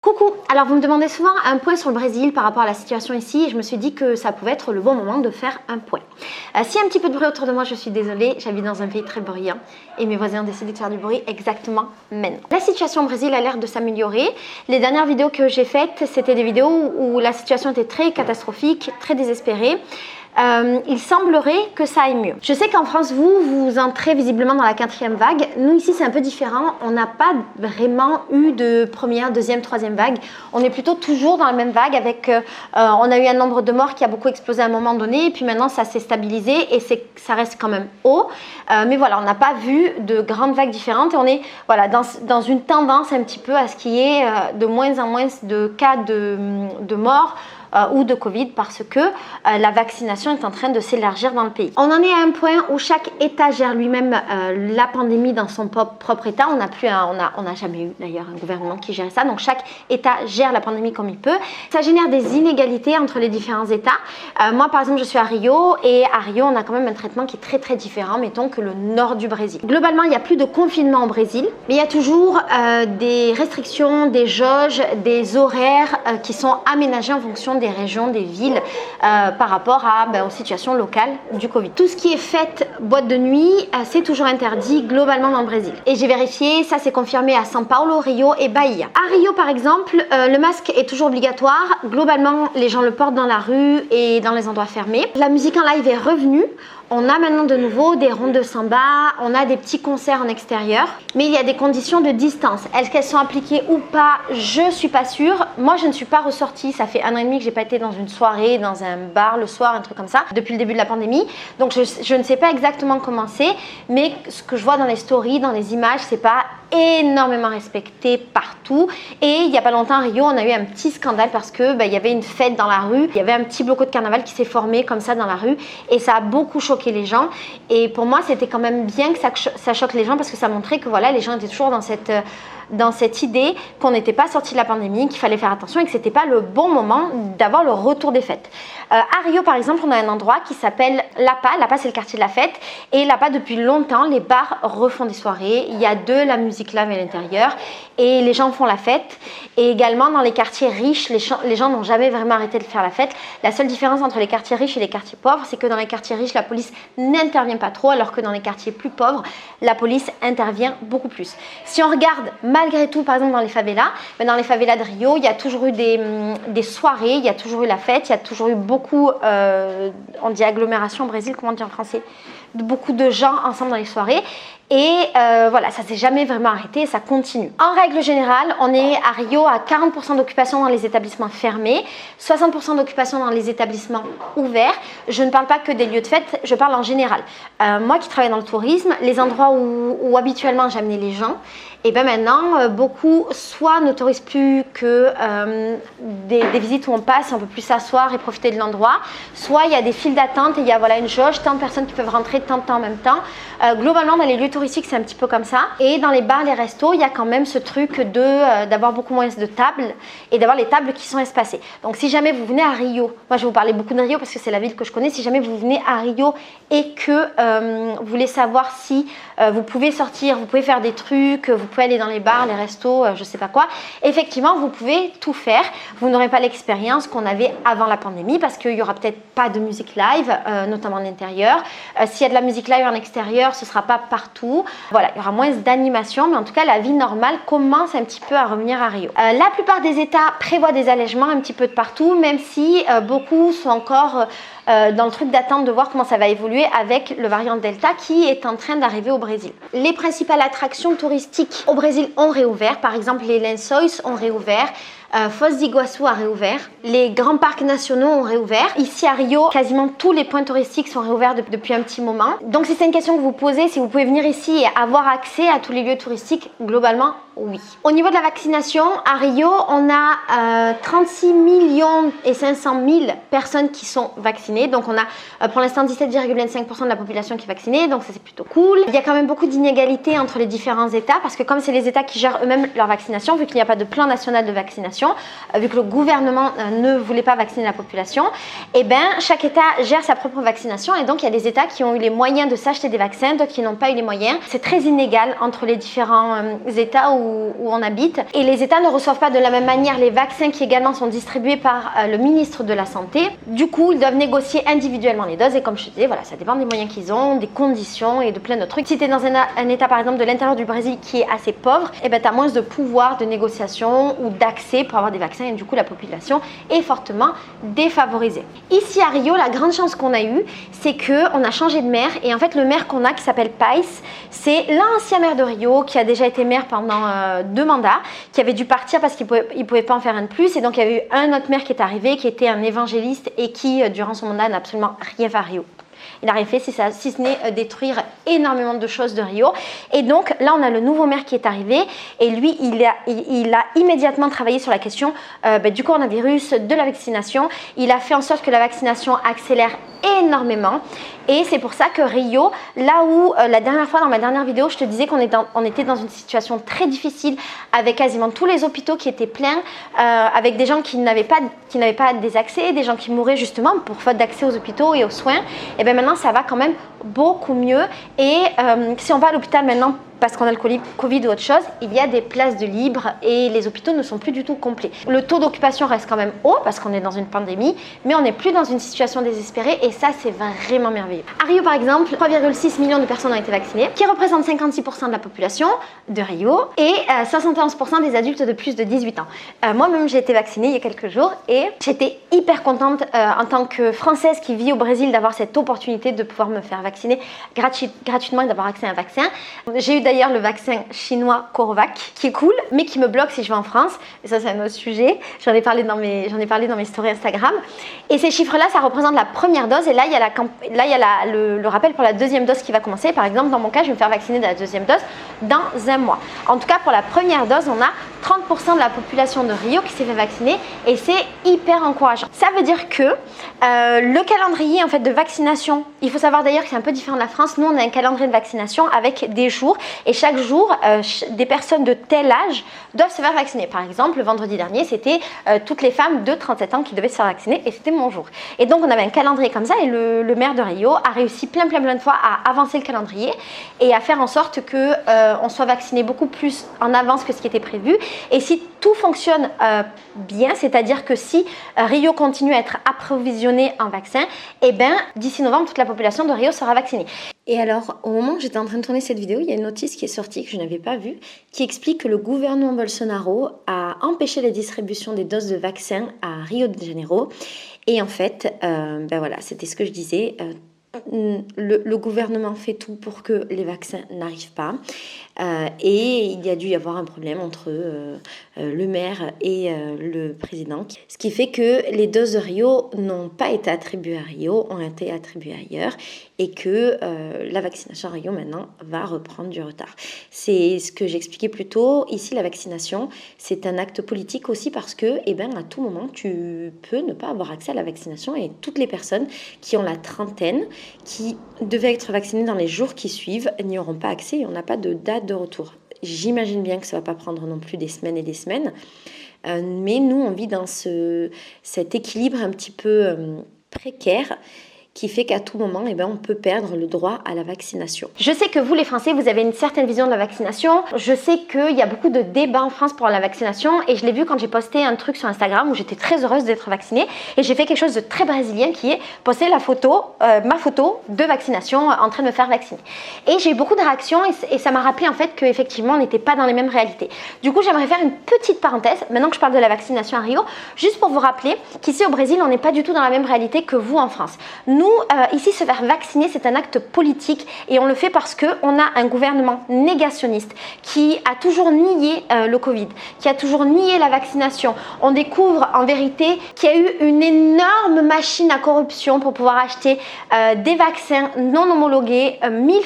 Coucou, alors vous me demandez souvent un point sur le Brésil par rapport à la situation ici et je me suis dit que ça pouvait être le bon moment de faire un point. S'il y a un petit peu de bruit autour de moi, je suis désolée, j'habite dans un pays très bruyant et mes voisins ont décidé de faire du bruit exactement maintenant. La situation au Brésil a l'air de s'améliorer. Les dernières vidéos que j'ai faites, c'était des vidéos où la situation était très catastrophique, très désespérée. Il semblerait que ça aille mieux. Je sais qu'en France, vous entrez visiblement dans la 4e vague. Nous ici, c'est un peu différent. On n'a pas vraiment eu de première, deuxième, troisième vague. On est plutôt toujours dans la même vague avec, on a eu un nombre de morts qui a beaucoup explosé à un moment donné et puis maintenant ça s'est stabilisé et ça reste quand même haut. Mais voilà, on n'a pas vu de grandes vagues différentes et on est voilà, dans une tendance un petit peu à ce qu'il y ait de moins en moins de cas de morts ou de Covid parce que la vaccination est en train de s'élargir dans le pays. On en est à un point où chaque État gère lui-même la pandémie dans son propre État. On n'a jamais eu d'ailleurs un gouvernement qui gère ça, donc chaque État gère la pandémie comme il peut. Ça génère des inégalités entre les différents États. Moi par exemple je suis à Rio et à Rio on a quand même un traitement qui est très très différent mettons que le nord du Brésil. Globalement il n'y a plus de confinement au Brésil, mais il y a toujours des restrictions, des jauges, des horaires qui sont aménagés en fonction des régions, des villes par rapport aux situations locales du Covid. Tout ce qui est fête, boîte de nuit, c'est toujours interdit globalement dans le Brésil. Et j'ai vérifié, ça c'est confirmé à São Paulo, Rio et Bahia. À Rio par exemple, le masque est toujours obligatoire. Globalement, les gens le portent dans la rue et dans les endroits fermés. La musique en live est revenue. On a maintenant de nouveau des rondes de samba, on a des petits concerts en extérieur, mais il y a des conditions de distance. Est-ce qu'elles sont appliquées ou pas? Je suis pas sûre. Moi, je ne suis pas ressortie. Ça fait 1 an et demi que j'ai pas été dans une soirée, dans un bar le soir, un truc comme ça, depuis le début de la pandémie. Donc, je ne sais pas exactement comment c'est, mais ce que je vois dans les stories, dans les images, c'est pas énormément respecté partout. Et il y a pas longtemps à Rio, on a eu un petit scandale parce que il y avait une fête dans la rue. Il y avait un petit bloco de carnaval qui s'est formé comme ça dans la rue et ça a beaucoup choqué les gens. Et pour moi, c'était quand même bien que ça choque les gens parce que ça montrait que voilà, les gens étaient toujours dans cette idée qu'on n'était pas sorti de la pandémie, qu'il fallait faire attention et que c'était pas le bon moment d'avoir le retour des fêtes. À Rio par exemple, on a un endroit qui s'appelle Lapa. Lapa c'est le quartier de la fête et Lapa depuis longtemps, les bars refont des soirées. Il y a de la musique live à l'intérieur et les gens font la fête. Et également dans les quartiers riches, les gens n'ont jamais vraiment arrêté de faire la fête. La seule différence entre les quartiers riches et les quartiers pauvres, c'est que dans les quartiers riches, la police n'intervient pas trop alors que dans les quartiers plus pauvres, la police intervient beaucoup plus. Si on regarde malgré tout, par exemple dans les favelas, de Rio, il y a toujours eu des soirées, il y a toujours eu la fête, il y a toujours eu beaucoup, on dit agglomération au Brésil, comment on dit en français, beaucoup de gens ensemble dans les soirées. Et voilà, ça s'est jamais vraiment arrêté et ça continue. En règle générale, on est à Rio à 40% d'occupation dans les établissements fermés, 60% d'occupation dans les établissements ouverts. Je ne parle pas que des lieux de fête, je parle en général. Moi qui travaille dans le tourisme, les endroits où habituellement j'amenais les gens, et bien maintenant, beaucoup soit n'autorisent plus que des visites où on passe et on peut plus s'asseoir et profiter de l'endroit, soit il y a des files d'attente et il y a voilà, une jauge, tant de personnes qui peuvent rentrer, tant de temps en même temps. Globalement, dans les lieux touristiques, c'est un petit peu comme ça. Et dans les bars, les restos, il y a quand même ce truc d'avoir beaucoup moins de tables et d'avoir les tables qui sont espacées. Donc si jamais vous venez à Rio, moi je vais vous parler beaucoup de Rio parce que c'est la ville que je connais, si jamais vous venez à Rio et que vous voulez savoir si vous pouvez sortir, vous pouvez faire des trucs, vous pouvez aller dans les bars, les restos, je sais pas quoi, effectivement vous pouvez tout faire. Vous n'aurez pas l'expérience qu'on avait avant la pandémie parce qu'il n'y aura peut-être pas de musique live, notamment en intérieur. S'il y a de la musique live en extérieur, ce ne sera pas partout. Voilà, il y aura moins d'animation, mais en tout cas, la vie normale commence un petit peu à revenir à Rio. La plupart des États prévoient des allègements un petit peu de partout, même si beaucoup sont encore dans le truc d'attente de voir comment ça va évoluer avec le variant Delta qui est en train d'arriver au Brésil. Les principales attractions touristiques au Brésil ont réouvert, par exemple les Lençóis ont réouvert, Foz do Iguaçu a réouvert, les grands parcs nationaux ont réouvert. Ici à Rio, quasiment tous les points touristiques sont réouverts depuis un petit moment. Donc si c'est une question que vous posez, si vous pouvez venir ici et avoir accès à tous les lieux touristiques, globalement, oui. Au niveau de la vaccination, à Rio, on a 36 500 000 personnes qui sont vaccinées. Donc on a pour l'instant 17,25% de la population qui est vaccinée, donc ça c'est plutôt cool. Il y a quand même beaucoup d'inégalités entre les différents États parce que comme c'est les États qui gèrent eux-mêmes leur vaccination, vu qu'il n'y a pas de plan national de vaccination, vaccination, vu que le gouvernement ne voulait pas vacciner la population, et ben chaque État gère sa propre vaccination et donc il y a des États qui ont eu les moyens de s'acheter des vaccins, d'autres qui n'ont pas eu les moyens. C'est très inégal entre les différents États où on habite et les États ne reçoivent pas de la même manière les vaccins qui également sont distribués par le ministre de la Santé. Du coup, ils doivent négocier individuellement les doses et comme je te disais, voilà, ça dépend des moyens qu'ils ont, des conditions et de plein d'autres trucs. Si tu es dans un État par exemple de l'intérieur du Brésil qui est assez pauvre, et ben tu as moins de pouvoir de négociation ou d'accès pour avoir des vaccins et du coup la population est fortement défavorisée. Ici à Rio, la grande chance qu'on a eue, c'est qu'on a changé de maire et en fait le maire qu'on a qui s'appelle Pais, c'est l'ancien maire de Rio qui a déjà été maire pendant 2 mandats, qui avait dû partir parce qu'il pouvait pas en faire un de plus et donc il y avait eu un autre maire qui est arrivé qui était un évangéliste et qui durant son mandat n'a absolument rien fait à Rio. Il n'a rien fait si ce n'est détruire énormément de choses de Rio. Et donc là, on a le nouveau maire qui est arrivé et lui, il a immédiatement travaillé sur la question du coronavirus, de la vaccination. Il a fait en sorte que la vaccination accélère énormément et c'est pour ça que Rio, là où la dernière fois dans ma dernière vidéo je te disais qu'on était dans une situation très difficile avec quasiment tous les hôpitaux qui étaient pleins, avec des gens qui n'avaient pas des accès, des gens qui mouraient justement pour faute d'accès aux hôpitaux et aux soins, et bien maintenant ça va quand même beaucoup mieux et si on va à l'hôpital maintenant parce qu'on a le Covid ou autre chose, il y a des places de libre et les hôpitaux ne sont plus du tout complets. Le taux d'occupation reste quand même haut parce qu'on est dans une pandémie, mais on n'est plus dans une situation désespérée et ça, c'est vraiment merveilleux. À Rio, par exemple, 3,6 millions de personnes ont été vaccinées, qui représentent 56% de la population de Rio et 71% des adultes de plus de 18 ans. Moi-même, j'ai été vaccinée il y a quelques jours et j'étais hyper contente en tant que Française qui vit au Brésil d'avoir cette opportunité de pouvoir me faire vacciner gratuitement et d'avoir accès à un vaccin. J'ai eu d'ailleurs le vaccin chinois Coronavac qui est cool mais qui me bloque si je vais en France et ça c'est un autre sujet, j'en ai parlé dans mes stories Instagram et ces chiffres là ça représente la première dose et là il y a le rappel pour la deuxième dose qui va commencer. Par exemple dans mon cas je vais me faire vacciner de la deuxième dose dans un mois. En tout cas pour la première dose on a 30% de la population de Rio qui s'est fait vacciner et c'est hyper encourageant. Ça veut dire que le calendrier en fait de vaccination, il faut savoir d'ailleurs que c'est un peu différent de la France. Nous on a un calendrier de vaccination avec des jours et chaque jour des personnes de tel âge doivent se faire vacciner. Par exemple le vendredi dernier c'était toutes les femmes de 37 ans qui devaient se faire vacciner et c'était mon jour. Et donc on avait un calendrier comme ça et le maire de Rio a réussi plein de fois à avancer le calendrier et à faire en sorte que on soit vacciné beaucoup plus en avance que ce qui était prévu. Et si tout fonctionne bien, c'est-à-dire que si Rio continue à être approvisionné en vaccins, et bien d'ici novembre, toute la population de Rio sera vaccinée. Et alors, au moment où j'étais en train de tourner cette vidéo, il y a une notice qui est sortie que je n'avais pas vue, qui explique que le gouvernement Bolsonaro a empêché la distribution des doses de vaccins à Rio de Janeiro. Et en fait, voilà, c'était ce que je disais. Le gouvernement fait tout pour que les vaccins n'arrivent pas et il y a dû y avoir un problème entre le maire et le président, ce qui fait que les doses de Rio n'ont pas été attribuées à Rio, ont été attribuées ailleurs et que la vaccination à Rio maintenant va reprendre du retard. C'est ce que j'expliquais plus tôt. Ici, la vaccination, c'est un acte politique aussi parce que à tout moment, tu peux ne pas avoir accès à la vaccination et toutes les personnes qui ont la trentaine, qui devaient être vaccinées dans les jours qui suivent, n'y auront pas accès et on n'a pas de date de retour. J'imagine bien que ça ne va pas prendre non plus des semaines et des semaines, mais nous, on vit dans cet équilibre un petit peu précaire qui fait qu'à tout moment, on peut perdre le droit à la vaccination. Je sais que vous, les Français, vous avez une certaine vision de la vaccination. Je sais qu'il y a beaucoup de débats en France pour la vaccination et je l'ai vu quand j'ai posté un truc sur Instagram où j'étais très heureuse d'être vaccinée et j'ai fait quelque chose de très brésilien qui est poster ma photo de vaccination en train de me faire vacciner. Et j'ai eu beaucoup de réactions et ça m'a rappelé en fait qu'effectivement, on n'était pas dans les mêmes réalités. Du coup, j'aimerais faire une petite parenthèse, maintenant que je parle de la vaccination à Rio, juste pour vous rappeler qu'ici au Brésil, on n'est pas du tout dans la même réalité que vous en France. Nous, ici, se faire vacciner, c'est un acte politique et on le fait parce qu'on a un gouvernement négationniste qui a toujours nié le Covid, qui a toujours nié la vaccination. On découvre en vérité qu'il y a eu une énorme machine à corruption pour pouvoir acheter des vaccins non homologués 1000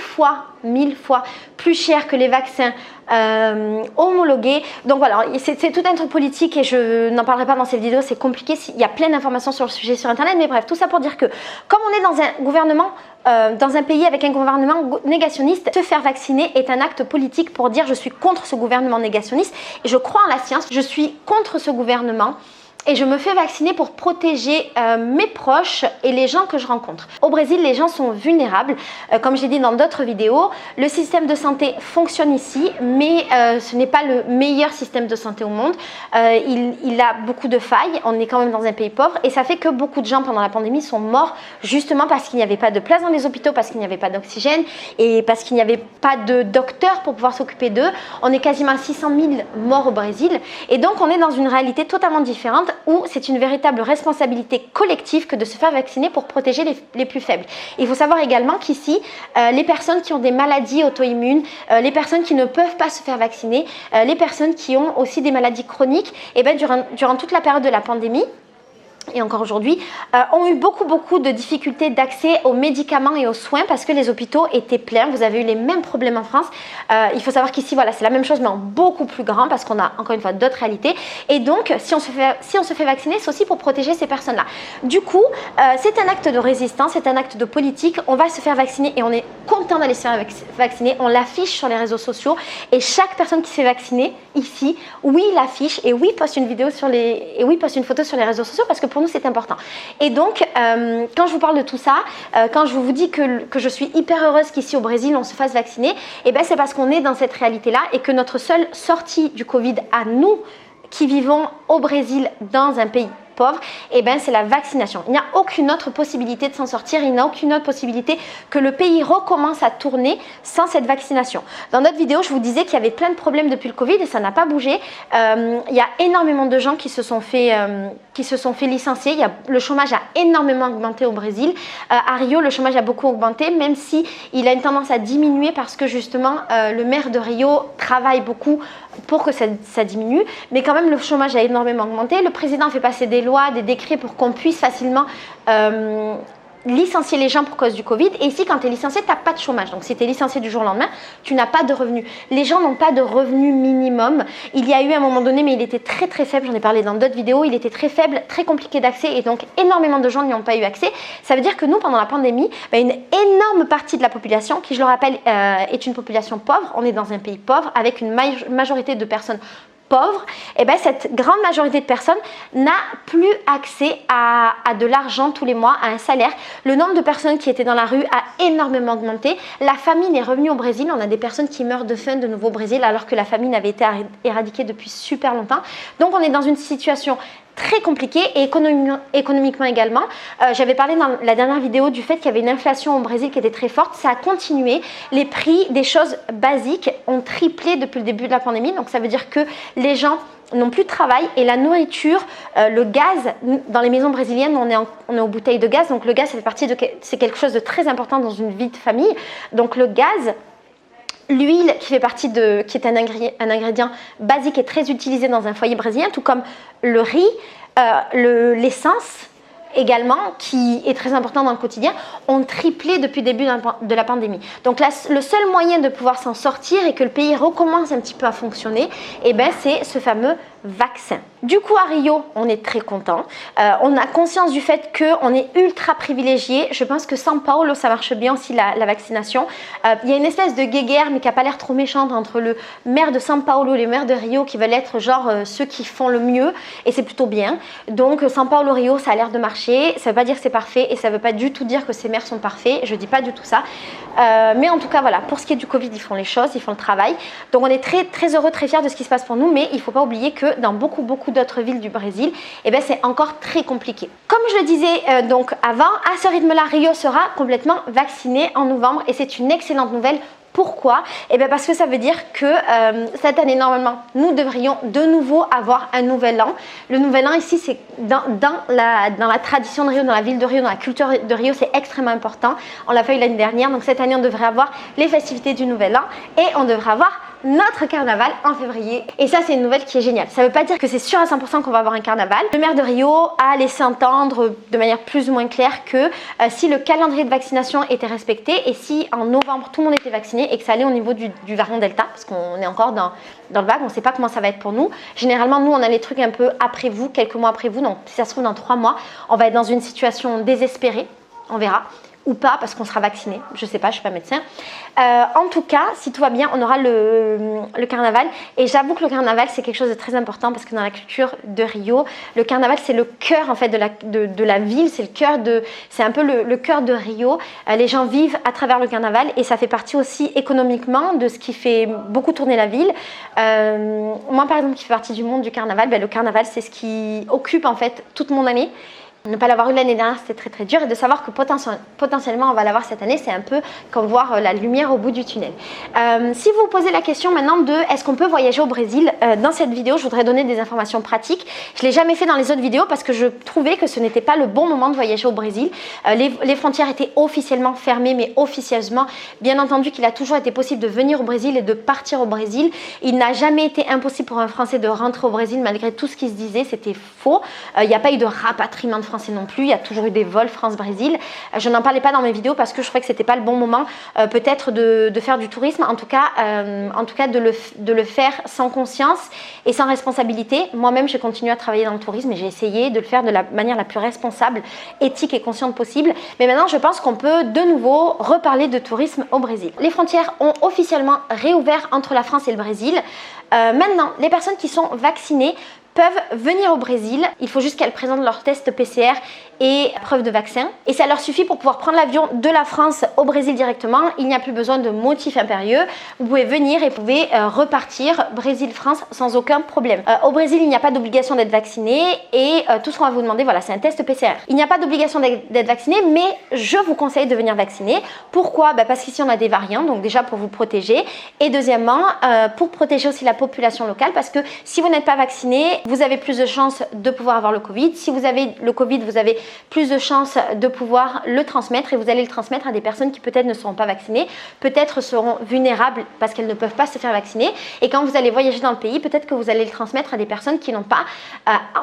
fois plus cher que les vaccins homologués. Donc voilà, c'est tout un truc politique et je n'en parlerai pas dans cette vidéo, c'est compliqué. Il y a plein d'informations sur le sujet sur internet, mais bref, tout ça pour dire que comme on est dans un gouvernement, dans un pays avec un gouvernement négationniste, se faire vacciner est un acte politique pour dire je suis contre ce gouvernement négationniste et je crois en la science, je suis contre ce gouvernement. Et je me fais vacciner pour protéger mes proches et les gens que je rencontre. Au Brésil, les gens sont vulnérables. Comme j'ai dit dans d'autres vidéos, le système de santé fonctionne ici, mais ce n'est pas le meilleur système de santé au monde. Il a beaucoup de failles. On est quand même dans un pays pauvre. Et ça fait que beaucoup de gens pendant la pandémie sont morts justement parce qu'il n'y avait pas de place dans les hôpitaux, parce qu'il n'y avait pas d'oxygène et parce qu'il n'y avait pas de docteurs pour pouvoir s'occuper d'eux. On est quasiment à 600 000 morts au Brésil. Et donc, on est dans une réalité totalement différente où c'est une véritable responsabilité collective que de se faire vacciner pour protéger les plus faibles. Il faut savoir également qu'ici, les personnes qui ont des maladies auto-immunes, les personnes qui ne peuvent pas se faire vacciner, les personnes qui ont aussi des maladies chroniques, et bien, durant toute la période de la pandémie, et encore aujourd'hui, ont eu beaucoup de difficultés d'accès aux médicaments et aux soins parce que les hôpitaux étaient pleins. Vous avez eu les mêmes problèmes en France. Il faut savoir qu'ici, voilà, c'est la même chose, mais en beaucoup plus grand parce qu'on a encore une fois d'autres réalités. Et donc, si on se fait vacciner, c'est aussi pour protéger ces personnes-là. Du coup, c'est un acte de résistance, c'est un acte de politique. On va se faire vacciner et on est content d'aller se faire vacciner. On l'affiche sur les réseaux sociaux et chaque personne qui se fait vacciner ici, oui, l'affiche et oui, poste une vidéo poste une photo sur les réseaux sociaux parce que pour nous, c'est important. Et donc, quand je vous parle de tout ça, quand je vous dis que je suis hyper heureuse qu'ici au Brésil, on se fasse vacciner, et ben c'est parce qu'on est dans cette réalité-là et que notre seule sortie du Covid à nous qui vivons au Brésil dans un pays pauvre, et ben c'est la vaccination. Il n'y a aucune autre possibilité de s'en sortir, il n'y a aucune autre possibilité que le pays recommence à tourner sans cette vaccination. Dans notre vidéo, je vous disais qu'il y avait plein de problèmes depuis le Covid et ça n'a pas bougé. Il y a énormément de gens qui se sont fait licencier. Le chômage a énormément augmenté au Brésil. À Rio, le chômage a beaucoup augmenté, même si il a une tendance à diminuer parce que justement, le maire de Rio travaille beaucoup pour que ça diminue. Mais quand même, le chômage a énormément augmenté. Le président fait passer des lois, des décrets pour qu'on puisse facilement licencier les gens pour cause du Covid. Et ici, quand tu es licencié, tu n'as pas de chômage. Donc, si tu es licencié du jour au lendemain, tu n'as pas de revenus. Les gens n'ont pas de revenu minimum. Il y a eu à un moment donné, mais il était très faible. J'en ai parlé dans d'autres vidéos. Il était très faible, très compliqué d'accès. Et donc, énormément de gens n'y ont pas eu accès. Ça veut dire que nous, pendant la pandémie, une énorme partie de la population, qui, je le rappelle, est une population pauvre. On est dans un pays pauvre avec une majorité de personnes pauvres, et ben cette grande majorité de personnes n'a plus accès à de l'argent tous les mois, à un salaire. Le nombre de personnes qui étaient dans la rue a énormément augmenté. La famine est revenue au Brésil. On a des personnes qui meurent de faim de nouveau au Brésil alors que la famine avait été éradiquée depuis super longtemps. Donc on est dans une situation très compliqué et économiquement également. J'avais parlé dans la dernière vidéo du fait qu'il y avait une inflation au Brésil qui était très forte. Ça a continué. Les prix des choses basiques ont triplé depuis le début de la pandémie. Donc ça veut dire que les gens n'ont plus de travail et la nourriture, le gaz, dans les maisons brésiliennes, on est aux bouteilles de gaz. Donc le gaz, c'est quelque chose de très important dans une vie de famille. Donc le gaz, l'huile qui est un ingrédient basique et très utilisé dans un foyer brésilien, tout comme le riz, l'essence également, qui est très important dans le quotidien, ont triplé depuis le début de la pandémie. Donc là, le seul moyen de pouvoir s'en sortir et que le pays recommence un petit peu à fonctionner, c'est ce fameux vaccin. Du coup, à Rio, on est très content. On a conscience du fait qu'on est ultra privilégié. Je pense que São Paulo, ça marche bien aussi la vaccination. Il y a une espèce de guéguerre, mais qui n'a pas l'air trop méchante, entre le maire de São Paulo et le maire de Rio, qui veulent être genre ceux qui font le mieux, et c'est plutôt bien. Donc, São Paulo, Rio, ça a l'air de marcher. Ça ne veut pas dire que c'est parfait, et ça ne veut pas du tout dire que ces maires sont parfaits. Je ne dis pas du tout ça. Mais en tout cas, voilà, pour ce qui est du Covid, ils font les choses, ils font le travail. Donc, on est très heureux, très fiers de ce qui se passe pour nous, mais il ne faut pas oublier que dans beaucoup d'autres villes du Brésil, c'est encore très compliqué. Comme je le disais donc avant, à ce rythme-là, Rio sera complètement vacciné en novembre et c'est une excellente nouvelle. Pourquoi ? Parce que ça veut dire que cette année, normalement, nous devrions de nouveau avoir un nouvel an. Le nouvel an ici, c'est dans la tradition de Rio, dans la ville de Rio, dans la culture de Rio, c'est extrêmement important. On l'a fait l'année dernière, donc cette année, on devrait avoir les festivités du nouvel an et on devrait avoir notre carnaval en février. Et ça, c'est une nouvelle qui est géniale. Ça ne veut pas dire que c'est sûr à 100% qu'on va avoir un carnaval. Le maire de Rio a laissé entendre de manière plus ou moins claire que si le calendrier de vaccination était respecté et si en novembre tout le monde était vacciné et que ça allait au niveau du variant Delta, parce qu'on est encore dans le vague, on ne sait pas comment ça va être pour nous. Généralement, nous, on a les trucs un peu après vous, quelques mois après vous. Donc, si ça se trouve, dans 3 mois, on va être dans une situation désespérée. On verra. Ou pas parce qu'on sera vacciné, je sais pas, je suis pas médecin. En tout cas, si tout va bien, on aura le carnaval. Et j'avoue que le carnaval, c'est quelque chose de très important parce que dans la culture de Rio, le carnaval, c'est le cœur en fait de la ville, c'est un peu le cœur de Rio. Les gens vivent à travers le carnaval et ça fait partie aussi économiquement de ce qui fait beaucoup tourner la ville. Moi, par exemple, qui fais partie du monde du carnaval, le carnaval, c'est ce qui occupe en fait toute mon année. Ne pas l'avoir eu l'année dernière, c'était très très dur. Et de savoir que potentiellement on va l'avoir cette année, c'est un peu comme voir la lumière au bout du tunnel. Si vous vous posez la question maintenant de est-ce qu'on peut voyager au Brésil, dans cette vidéo, je voudrais donner des informations pratiques. Je ne l'ai jamais fait dans les autres vidéos parce que je trouvais que ce n'était pas le bon moment de voyager au Brésil. Les frontières étaient officiellement fermées, mais officieusement. Bien entendu qu'il a toujours été possible de venir au Brésil et de partir au Brésil. Il n'a jamais été impossible pour un Français de rentrer au Brésil malgré tout ce qui se disait, c'était faux. Il n'y a pas eu de rapatriement de Français non plus, il y a toujours eu des vols France-Brésil. Je n'en parlais pas dans mes vidéos parce que je trouvais que c'était pas le bon moment peut-être de faire du tourisme, en tout cas de le faire sans conscience et sans responsabilité. Moi-même, j'ai continué à travailler dans le tourisme et j'ai essayé de le faire de la manière la plus responsable, éthique et consciente possible. Mais maintenant, je pense qu'on peut de nouveau reparler de tourisme au Brésil. Les frontières ont officiellement réouvert entre la France et le Brésil. Maintenant, les personnes qui sont vaccinées peuvent venir au Brésil. Il faut juste qu'elles présentent leur test PCR et preuve de vaccin. Et ça leur suffit pour pouvoir prendre l'avion de la France au Brésil directement. Il n'y a plus besoin de motif impérieux. Vous pouvez venir et vous pouvez repartir Brésil-France sans aucun problème. Au Brésil, il n'y a pas d'obligation d'être vacciné et tout ce qu'on va vous demander, voilà, c'est un test PCR. Il n'y a pas d'obligation d'être vacciné, mais je vous conseille de venir vacciner. Pourquoi? Parce qu'ici, on a des variants, donc déjà pour vous protéger. Et deuxièmement, pour protéger aussi la population locale, parce que si vous n'êtes pas vacciné, vous avez plus de chances de pouvoir avoir le Covid. Si vous avez le Covid, vous avez plus de chances de pouvoir le transmettre et vous allez le transmettre à des personnes qui peut-être ne seront pas vaccinées, peut-être seront vulnérables parce qu'elles ne peuvent pas se faire vacciner. Et quand vous allez voyager dans le pays, peut-être que vous allez le transmettre à des personnes qui n'ont pas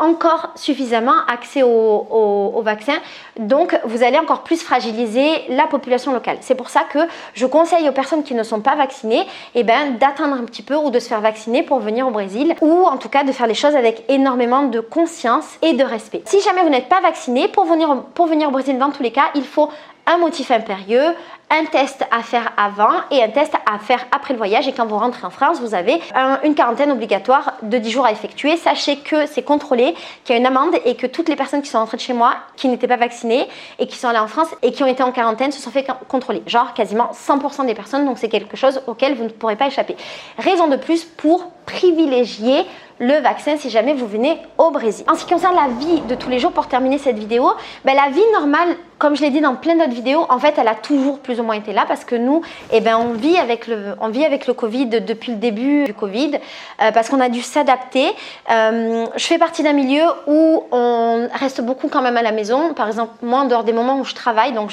encore suffisamment accès au vaccin. Donc, vous allez encore plus fragiliser la population locale. C'est pour ça que je conseille aux personnes qui ne sont pas vaccinées d'attendre un petit peu ou de se faire vacciner pour venir au Brésil ou en tout cas de faire les choses avec énormément de conscience et de respect. Si jamais vous n'êtes pas vacciné, pour venir au Brésil dans tous les cas, il faut un motif impérieux, un test à faire avant et un test à faire après le voyage. Et quand vous rentrez en France, vous avez une quarantaine obligatoire de 10 jours à effectuer. Sachez que c'est contrôlé, qu'il y a une amende et que toutes les personnes qui sont rentrées de chez moi, qui n'étaient pas vaccinées et qui sont allées en France et qui ont été en quarantaine, se sont fait contrôler. Genre quasiment 100% des personnes, donc c'est quelque chose auquel vous ne pourrez pas échapper. Raison de plus pour privilégier le vaccin si jamais vous venez au Brésil. En ce qui concerne la vie de tous les jours, pour terminer cette vidéo, la vie normale, comme je l'ai dit dans plein d'autres vidéos, en fait elle a toujours plus ou moins été là parce que nous, on vit avec le Covid depuis le début du Covid parce qu'on a dû s'adapter. Je fais partie d'un milieu où on reste beaucoup quand même à la maison. Par exemple, moi en dehors des moments où je travaille, donc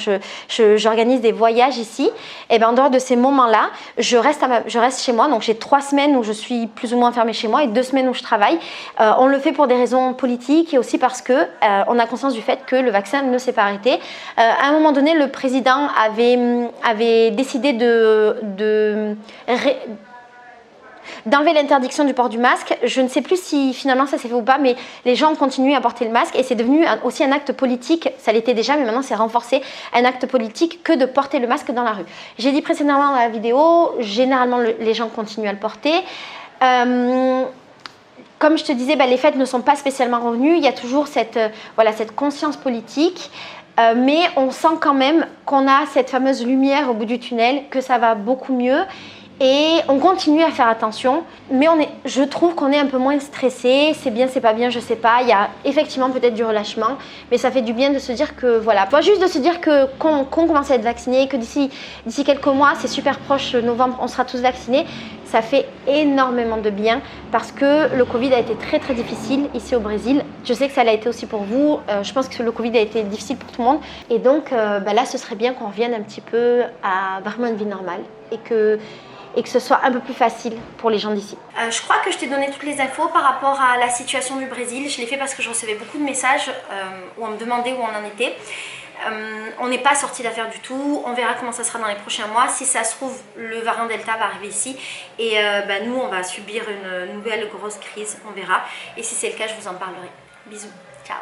j'organise des voyages ici, en dehors de ces moments-là, je reste chez moi. Donc j'ai 3 semaines où je suis plus ou moins enfermée chez moi et 2 semaines où je travaille. On le fait pour des raisons politiques et aussi parce que on a conscience du fait que le vaccin ne s'est pas arrêté. À un moment donné, le président avait décidé d'enlever l'interdiction du port du masque. Je ne sais plus si finalement ça s'est fait ou pas, mais les gens ont continué à porter le masque et c'est devenu aussi un acte politique. Ça l'était déjà, mais maintenant c'est renforcé, un acte politique que de porter le masque dans la rue. J'ai dit précédemment dans la vidéo, généralement les gens continuent à le porter. Comme je te disais, les fêtes ne sont pas spécialement revenues. Il y a toujours cette conscience politique. Mais on sent quand même qu'on a cette fameuse lumière au bout du tunnel, que ça va beaucoup mieux. Et on continue à faire attention, mais je trouve qu'on est un peu moins stressé. C'est bien, c'est pas bien, je sais pas. Il y a effectivement peut-être du relâchement, mais ça fait du bien de se dire que voilà, pas juste de se dire qu'on commence à être vacciné, que d'ici quelques mois, c'est super proche, novembre, on sera tous vaccinés. Ça fait énormément de bien parce que le Covid a été très très difficile ici au Brésil. Je sais que ça l'a été aussi pour vous. Je pense que le Covid a été difficile pour tout le monde. Et donc là, ce serait bien qu'on revienne un petit peu à vraiment une vie normale et que et que ce soit un peu plus facile pour les gens d'ici. Je crois que je t'ai donné toutes les infos par rapport à la situation du Brésil. Je l'ai fait parce que je recevais beaucoup de messages où on me demandait où on en était. On n'est pas sorti d'affaire du tout, on verra comment ça sera dans les prochains mois. Si ça se trouve, le variant Delta va arriver ici et nous on va subir une nouvelle grosse crise, on verra. Et si c'est le cas, je vous en parlerai. Bisous, ciao.